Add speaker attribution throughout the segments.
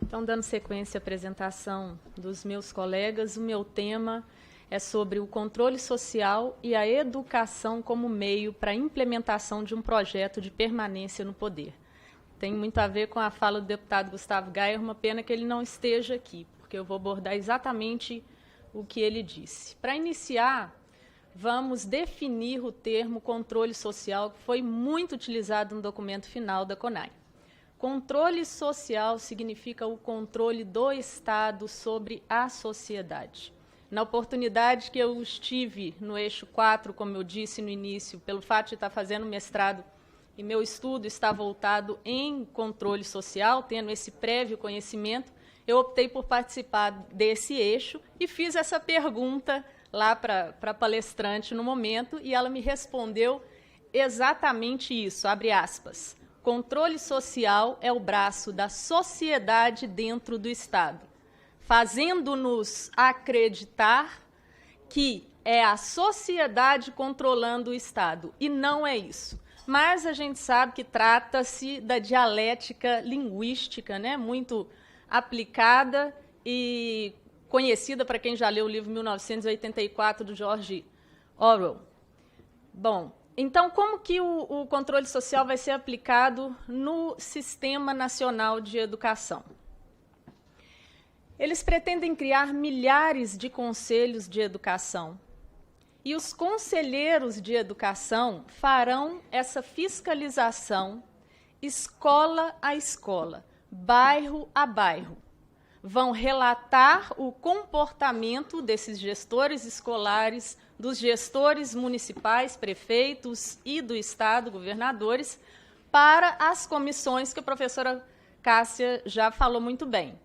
Speaker 1: Então, dando sequência à apresentação dos meus colegas, o meu tema é sobre o controle social e a educação como meio para a implementação de um projeto de permanência no poder. Tem muito a ver com a fala do deputado Gustavo Gayer, uma pena que ele não esteja aqui, porque eu vou abordar exatamente o que ele disse. Para iniciar, vamos definir o termo controle social, que foi muito utilizado no documento final da CONAI. Controle social significa o controle do Estado sobre a sociedade. Na oportunidade que eu estive no eixo 4, como eu disse no início, pelo fato de estar fazendo mestrado e meu estudo está voltado em controle social, tendo esse prévio conhecimento, eu optei por participar desse eixo e fiz essa pergunta lá para a palestrante no momento, e ela me respondeu exatamente isso, abre aspas. Controle social é o braço da sociedade dentro do Estado, fazendo-nos acreditar que é a sociedade controlando o Estado, e não é isso. Mas a gente sabe que trata-se da dialética linguística, né, muito aplicada e conhecida para quem já leu o livro 1984, do George Orwell. Bom, então, como que o controle social vai ser aplicado no Sistema Nacional de Educação? Eles pretendem criar milhares de conselhos de educação. E os conselheiros de educação farão essa fiscalização escola a escola, bairro a bairro. Vão relatar o comportamento desses gestores escolares, dos gestores municipais, prefeitos e do Estado, governadores, para as comissões que a professora Cássia já falou muito bem.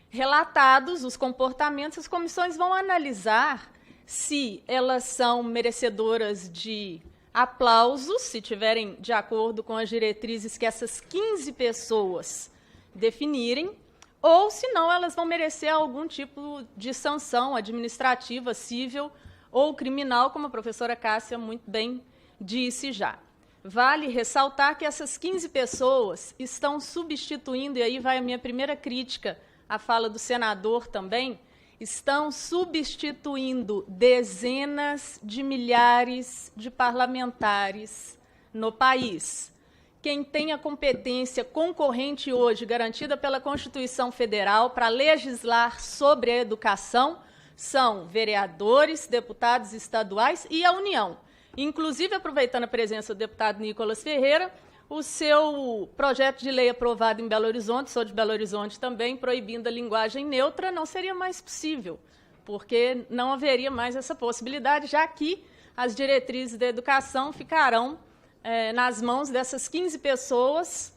Speaker 1: Relatados os comportamentos, as comissões vão analisar se elas são merecedoras de aplausos, se tiverem de acordo com as diretrizes que essas 15 pessoas definirem, ou, se não, elas vão merecer algum tipo de sanção administrativa, civil ou criminal, como a professora Cássia muito bem disse já. Vale ressaltar que essas 15 pessoas estão substituindo, e aí vai a minha primeira crítica à fala do senador também, estão substituindo dezenas de milhares de parlamentares no país. Quem tem a competência concorrente hoje, garantida pela Constituição Federal, para legislar sobre a educação, são vereadores, deputados estaduais e a União. Inclusive, aproveitando a presença do deputado Nicolas Ferreira, o seu projeto de lei aprovado em Belo Horizonte, sou de Belo Horizonte também, proibindo a linguagem neutra, não seria mais possível, porque não haveria mais essa possibilidade, já que as diretrizes da educação ficarão nas mãos dessas 15 pessoas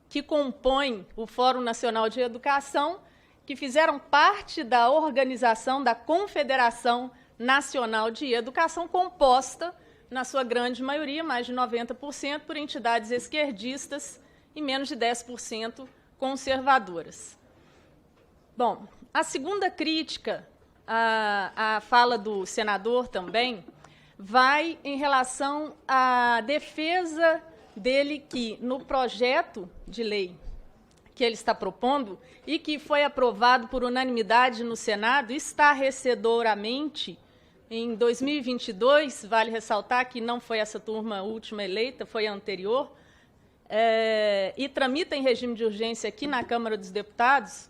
Speaker 1: que compõem o Fórum Nacional de Educação, que fizeram parte da organização da Confederação Nacional de Educação, composta, na sua grande maioria, mais de 90%, por entidades esquerdistas e menos de 10% conservadoras. Bom, a segunda crítica à fala do senador também vai em relação à defesa dele que, no projeto de lei que ele está propondo e que foi aprovado por unanimidade no Senado, estarrecedoramente, em 2022, vale ressaltar que não foi essa turma última eleita, foi a anterior, e tramita em regime de urgência aqui na Câmara dos Deputados,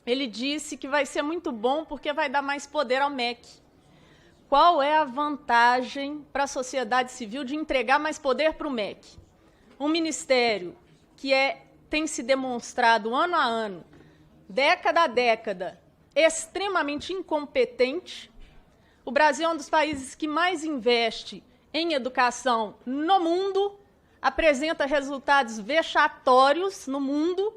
Speaker 1: ele disse que vai ser muito bom porque vai dar mais poder ao MEC. Qual é a vantagem para a sociedade civil de entregar mais poder para o MEC? Um ministério que tem se demonstrado ano a ano, década a década, extremamente incompetente. O Brasil é um dos países que mais investe em educação no mundo, apresenta resultados vexatórios no mundo.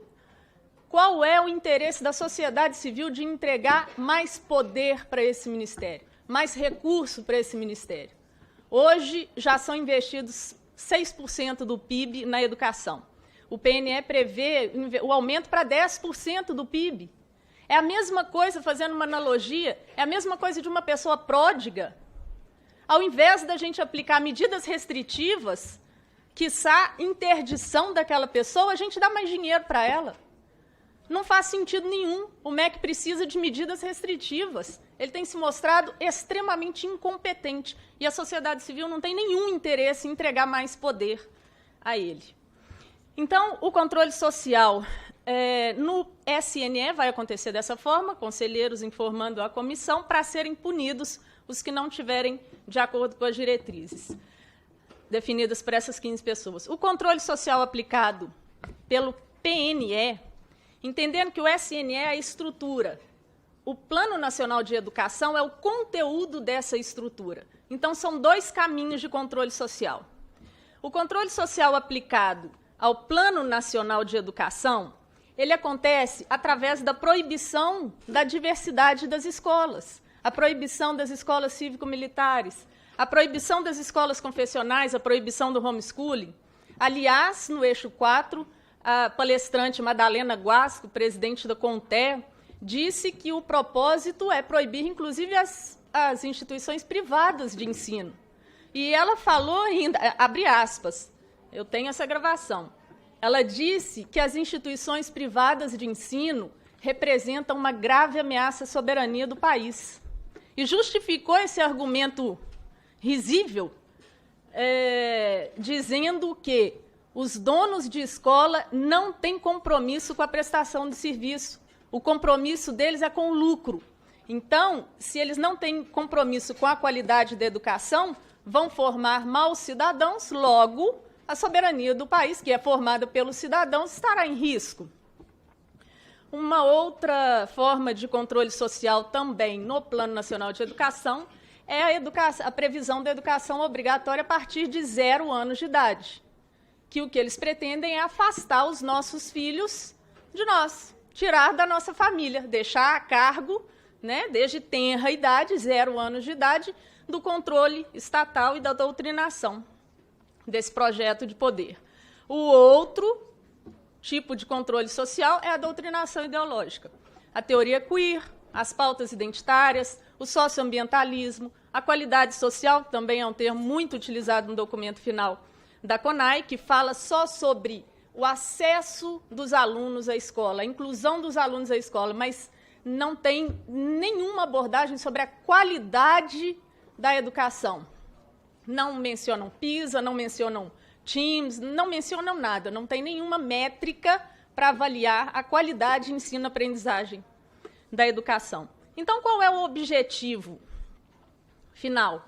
Speaker 1: Qual é o interesse da sociedade civil de entregar mais poder para esse ministério? Mais recurso para esse ministério? Hoje já são investidos 6% do PIB na educação. O PNE prevê o aumento para 10% do PIB. É a mesma coisa, fazendo uma analogia, é a mesma coisa de uma pessoa pródiga. Ao invés da gente aplicar medidas restritivas, quiçá interdição daquela pessoa, a gente dá mais dinheiro para ela. Não faz sentido nenhum. O MEC precisa de medidas restritivas. Ele tem se mostrado extremamente incompetente. E a sociedade civil não tem nenhum interesse em entregar mais poder a ele. Então, o controle social no SNE vai acontecer dessa forma, conselheiros informando a comissão para serem punidos os que não tiverem de acordo com as diretrizes definidas por essas 15 pessoas. O controle social aplicado pelo PNE, entendendo que o SNE é a estrutura, o Plano Nacional de Educação é o conteúdo dessa estrutura. Então, são dois caminhos de controle social. O controle social aplicado ao Plano Nacional de Educação, ele acontece através da proibição da diversidade das escolas, a proibição das escolas cívico-militares, a proibição das escolas confessionais, a proibição do homeschooling. Aliás, no eixo 4, a palestrante Madalena Guasco, presidente da CONTE, disse que o propósito é proibir, inclusive, as instituições privadas de ensino. E ela falou ainda, abre aspas, eu tenho essa gravação, ela disse que as instituições privadas de ensino representam uma grave ameaça à soberania do país. E justificou esse argumento risível, dizendo que os donos de escola não têm compromisso com a prestação de serviço. O compromisso deles é com o lucro. Então, se eles não têm compromisso com a qualidade da educação, vão formar maus cidadãos, logo, a soberania do país, que é formada pelos cidadãos, estará em risco. Uma outra forma de controle social também no Plano Nacional de Educação é a previsão da educação obrigatória a partir de 0 anos de idade, que o que eles pretendem é afastar os nossos filhos de nós, tirar da nossa família, deixar a cargo, né, desde tenra idade, 0 anos de idade, do controle estatal e da doutrinação desse projeto de poder. O outro tipo de controle social é a doutrinação ideológica. A teoria queer, as pautas identitárias, o socioambientalismo, a qualidade social, que também é um termo muito utilizado no documento final da CONAI, que fala só sobre o acesso dos alunos à escola, a inclusão dos alunos à escola, mas não tem nenhuma abordagem sobre a qualidade da educação. Não mencionam PISA, não mencionam TIMSS, não mencionam nada, não tem nenhuma métrica para avaliar a qualidade de ensino-aprendizagem da educação. Então, qual é o objetivo final?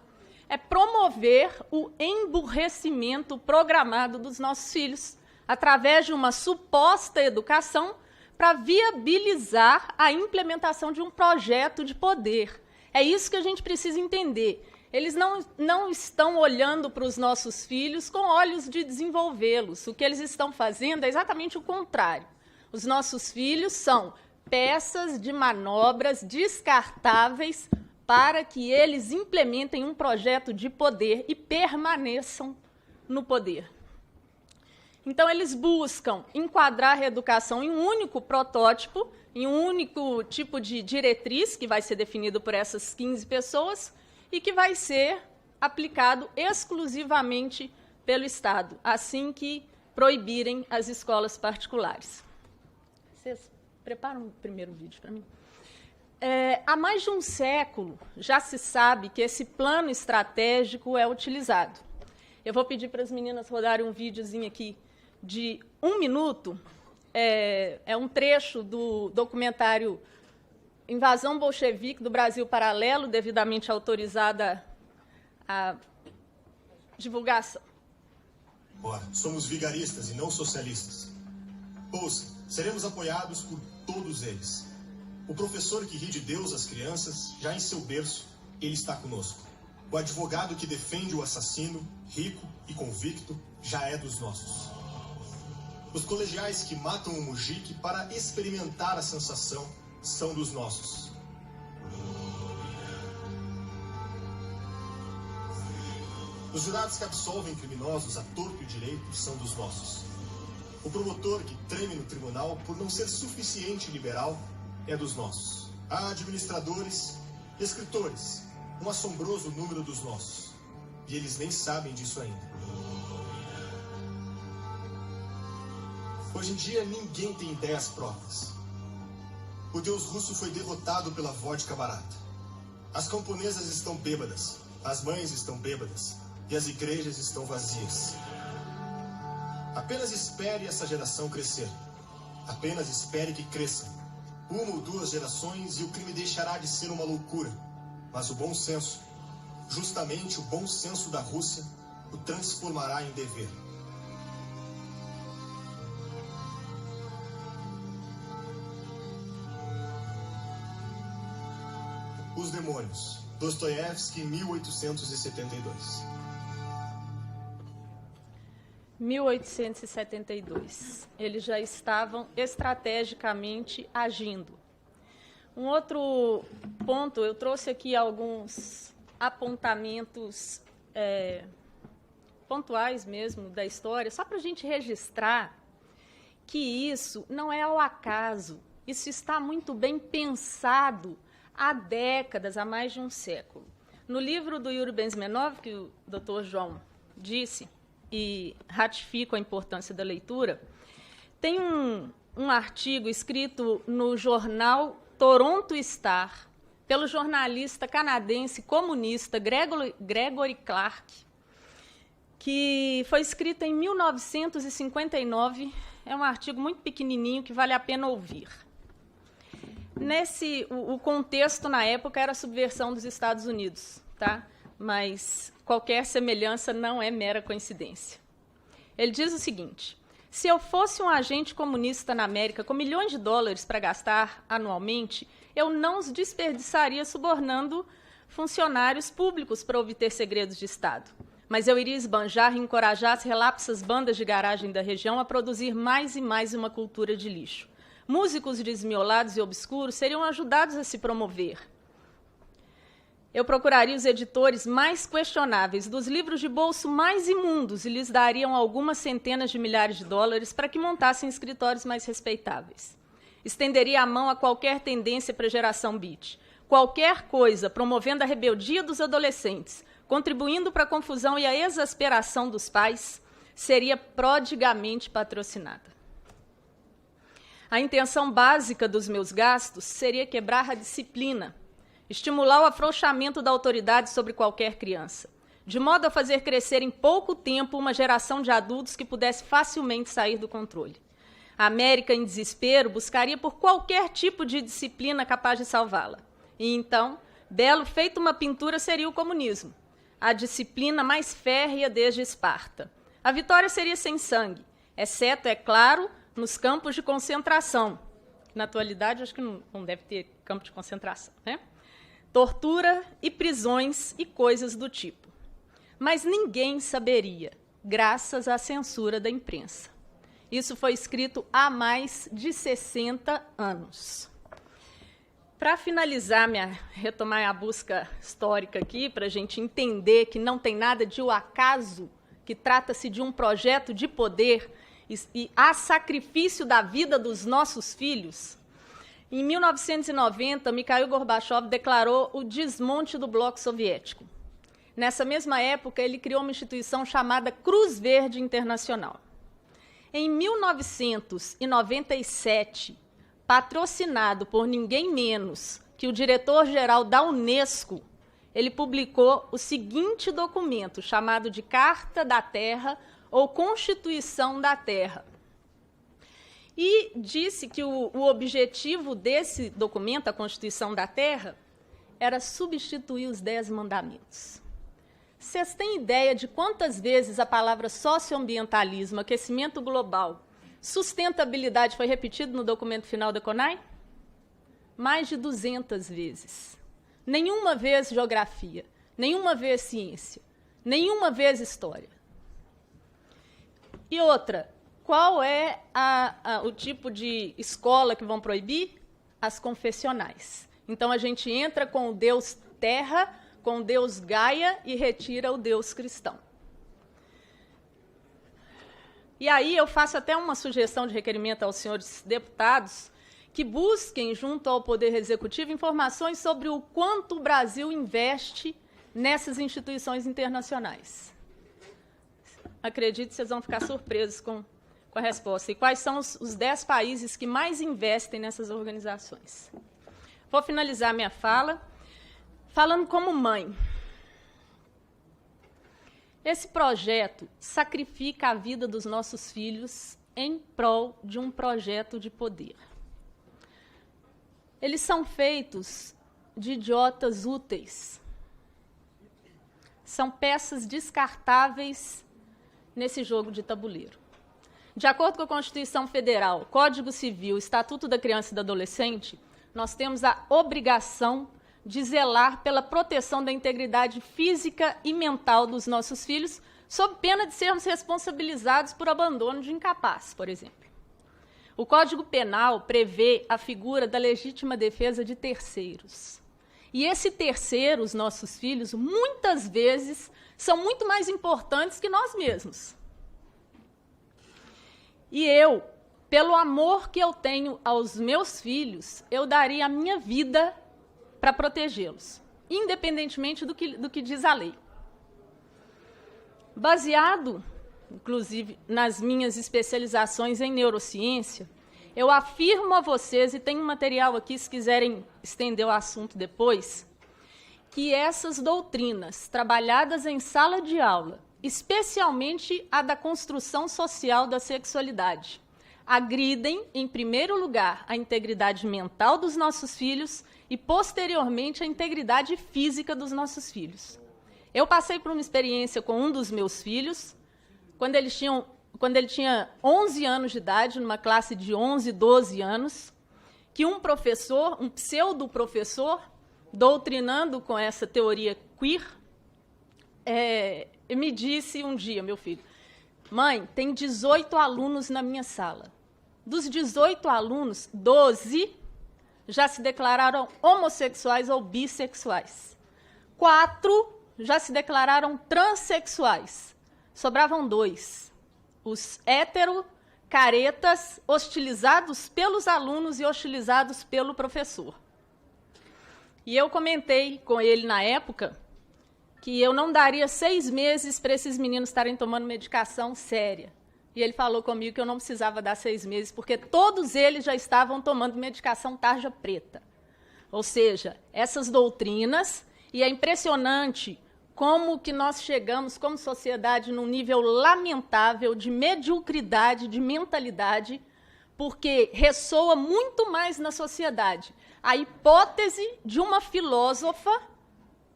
Speaker 1: É promover o emburrecimento programado dos nossos filhos, através de uma suposta educação para viabilizar a implementação de um projeto de poder. É isso que a gente precisa entender. Eles não estão olhando para os nossos filhos com olhos de desenvolvê-los. O que eles estão fazendo é exatamente o contrário. Os nossos filhos são peças de manobras descartáveis para que eles implementem um projeto de poder e permaneçam no poder. Então, eles buscam enquadrar a educação em um único protótipo, em um único tipo de diretriz, que vai ser definido por essas 15 pessoas, e que vai ser aplicado exclusivamente pelo Estado, assim que proibirem as escolas particulares. Vocês preparam o primeiro vídeo para mim? Há mais de um século, já se sabe que esse plano estratégico é utilizado. Eu vou pedir para as meninas rodarem um videozinho aqui de 1 minuto, é um trecho do documentário Invasão Bolchevique do Brasil Paralelo, devidamente autorizada a divulgação.
Speaker 2: Ora, somos vigaristas e não socialistas. Ouça, seremos apoiados por todos eles. O professor que ri de Deus às crianças, já em seu berço, ele está conosco. O advogado que defende o assassino, rico e convicto, já é dos nossos. Os colegiais que matam o mujique para experimentar a sensação são dos nossos. Os jurados que absolvem criminosos a torto e direito são dos nossos. O promotor que treme no tribunal por não ser suficiente liberal é dos nossos. Há administradores, escritores, um assombroso número dos nossos. E eles nem sabem disso ainda. Hoje em dia, ninguém tem ideias próprias. O deus russo foi derrotado pela vodka barata. As camponesas estão bêbadas, as mães estão bêbadas e as igrejas estão vazias. Apenas espere essa geração crescer. Apenas espere que cresça. 1 ou 2 gerações e o crime deixará de ser uma loucura. Mas o bom senso, justamente o bom senso da Rússia, o transformará em dever. Os Demônios, Dostoiévski, 1872.
Speaker 1: 1872. Eles já estavam estrategicamente agindo. Um outro ponto, eu trouxe aqui alguns apontamentos pontuais mesmo da história, só para a gente registrar que isso não é ao acaso, isso está muito bem pensado há décadas, há mais de um século. No livro do Yuri Bezmenov, que o Dr. João disse, e ratifico a importância da leitura, tem um artigo escrito no jornal Toronto Star, pelo jornalista canadense comunista Gregory Clark, que foi escrito em 1959, é um artigo muito pequenininho que vale a pena ouvir. O contexto na época era a subversão dos Estados Unidos, tá? Mas qualquer semelhança não é mera coincidência. Ele diz o seguinte: se eu fosse um agente comunista na América com milhões de dólares para gastar anualmente, eu não os desperdiçaria subornando funcionários públicos para obter segredos de Estado. Mas eu iria esbanjar e encorajar as relapsas bandas de garagem da região a produzir mais e mais uma cultura de lixo. Músicos desmiolados e obscuros seriam ajudados a se promover. Eu procuraria os editores mais questionáveis dos livros de bolso mais imundos e lhes dariam algumas centenas de milhares de dólares para que montassem escritórios mais respeitáveis. Estenderia a mão a qualquer tendência para geração beat. Qualquer coisa promovendo a rebeldia dos adolescentes, contribuindo para a confusão e a exasperação dos pais, seria prodigamente patrocinada. A intenção básica dos meus gastos seria quebrar a disciplina, estimular o afrouxamento da autoridade sobre qualquer criança, de modo a fazer crescer em pouco tempo uma geração de adultos que pudesse facilmente sair do controle. A América, em desespero, buscaria por qualquer tipo de disciplina capaz de salvá-la. E então, belo feito uma pintura seria o comunismo, a disciplina mais férrea desde Esparta. A vitória seria sem sangue, exceto, é claro, nos campos de concentração. Na atualidade, acho que não deve ter campo de concentração, né? Tortura e prisões e coisas do tipo. Mas ninguém saberia, graças à censura da imprensa. Isso foi escrito há mais de 60 anos. Para finalizar, retomar a busca histórica aqui, para a gente entender que não tem nada de o acaso, que trata-se de um projeto de poder e a sacrifício da vida dos nossos filhos, em 1990, Mikhail Gorbachev declarou o desmonte do bloco soviético. Nessa mesma época, ele criou uma instituição chamada Cruz Verde Internacional. Em 1997, patrocinado por ninguém menos que o diretor-geral da Unesco, ele publicou o seguinte documento, chamado de Carta da Terra ou Constituição da Terra. E disse que o objetivo desse documento, a Constituição da Terra, era substituir os 10 mandamentos. Vocês têm ideia de quantas vezes a palavra socioambientalismo, aquecimento global, sustentabilidade foi repetido no documento final da CONAI? Mais de 200 vezes. Nenhuma vez geografia, nenhuma vez ciência, nenhuma vez história. E outra, qual é o tipo de escola que vão proibir? As confessionais. Então, a gente entra com o Deus Terra, com o Deus Gaia e retira o Deus cristão. E aí eu faço até uma sugestão de requerimento aos senhores deputados que busquem, junto ao Poder Executivo, informações sobre o quanto o Brasil investe nessas instituições internacionais. Acredito que vocês vão ficar surpresos com com a resposta. E quais são os 10 países que mais investem nessas organizações? Vou finalizar minha fala falando como mãe. Esse projeto sacrifica a vida dos nossos filhos em prol de um projeto de poder. Eles são feitos de idiotas úteis. São peças descartáveis nesse jogo de tabuleiro. De acordo com a Constituição Federal, Código Civil, Estatuto da Criança e do Adolescente, nós temos a obrigação de zelar pela proteção da integridade física e mental dos nossos filhos, sob pena de sermos responsabilizados por abandono de incapaz, por exemplo. O Código Penal prevê a figura da legítima defesa de terceiros. E esse terceiro, os nossos filhos, muitas vezes são muito mais importantes que nós mesmos. E eu, pelo amor que eu tenho aos meus filhos, eu daria a minha vida para protegê-los, independentemente do que diz a lei. Baseado, inclusive, nas minhas especializações em neurociência, eu afirmo a vocês, e tem um material aqui, se quiserem estender o assunto depois, que essas doutrinas, trabalhadas em sala de aula, especialmente a da construção social da sexualidade, agridem, em primeiro lugar, a integridade mental dos nossos filhos e, posteriormente, a integridade física dos nossos filhos. Eu passei por uma experiência com um dos meus filhos, quando ele tinha 11 anos de idade, numa classe de 11, 12 anos, que um professor, um pseudo-professor, doutrinando com essa teoria queer, me disse um dia, meu filho, mãe, tem 18 alunos na minha sala. Dos 18 alunos, 12 já se declararam homossexuais ou bissexuais. 4 já se declararam transexuais. Sobravam 2. Os caretas, hostilizados pelos alunos e hostilizados pelo professor. E eu comentei com ele na época que eu não daria 6 meses para esses meninos estarem tomando medicação séria. E ele falou comigo que eu não precisava dar 6 meses, porque todos eles já estavam tomando medicação tarja preta. Ou seja, essas doutrinas, e é impressionante como que nós chegamos como sociedade num nível lamentável de mediocridade, de mentalidade, porque ressoa muito mais na sociedade a hipótese de uma filósofa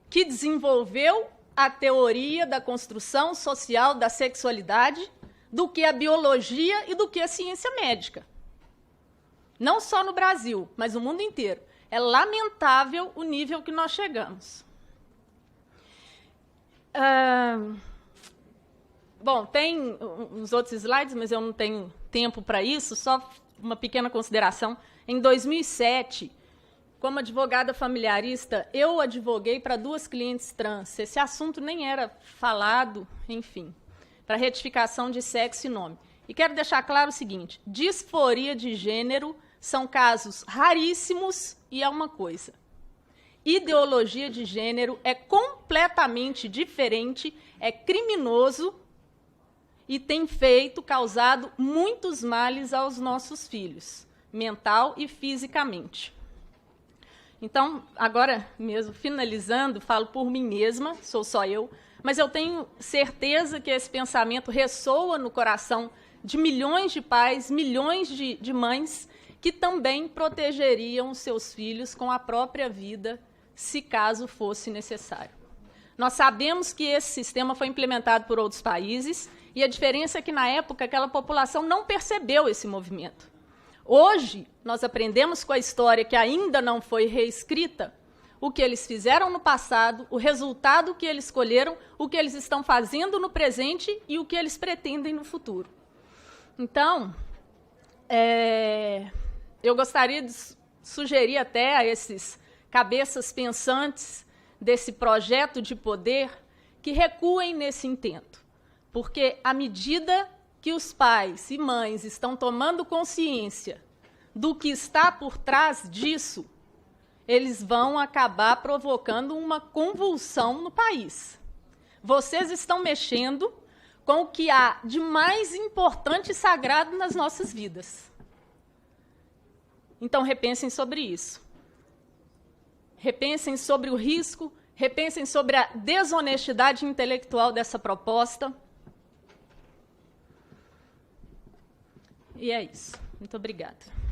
Speaker 1: que desenvolveu a teoria da construção social da sexualidade do que a biologia e do que a ciência médica. Não só no Brasil, mas no mundo inteiro. É lamentável o nível que nós chegamos. Bom, tem uns outros slides, mas eu não tenho tempo para isso, só uma pequena consideração. Em 2007, como advogada familiarista, eu advoguei para 2 clientes trans. Esse assunto nem era falado, enfim, para retificação de sexo e nome. E quero deixar claro o seguinte, disforia de gênero são casos raríssimos e é uma coisa. Ideologia de gênero é completamente diferente, é criminoso e tem causado muitos males aos nossos filhos, mental e fisicamente. Então, agora mesmo, finalizando, falo por mim mesma, sou só eu, mas eu tenho certeza que esse pensamento ressoa no coração de milhões de pais, milhões de mães, que também protegeriam seus filhos com a própria vida, se caso fosse necessário. Nós sabemos que esse sistema foi implementado por outros países, e a diferença é que, na época, aquela população não percebeu esse movimento. Hoje, nós aprendemos com a história que ainda não foi reescrita, o que eles fizeram no passado, o resultado que eles escolheram, o que eles estão fazendo no presente e o que eles pretendem no futuro. Então, eu gostaria de sugerir até a esses cabeças pensantes desse projeto de poder que recuem nesse intento, porque à medida que os pais e mães estão tomando consciência do que está por trás disso, eles vão acabar provocando uma convulsão no país. Vocês estão mexendo com o que há de mais importante e sagrado nas nossas vidas. Então, repensem sobre isso. Repensem sobre o risco, repensem sobre a desonestidade intelectual dessa proposta. E é isso. Muito obrigada.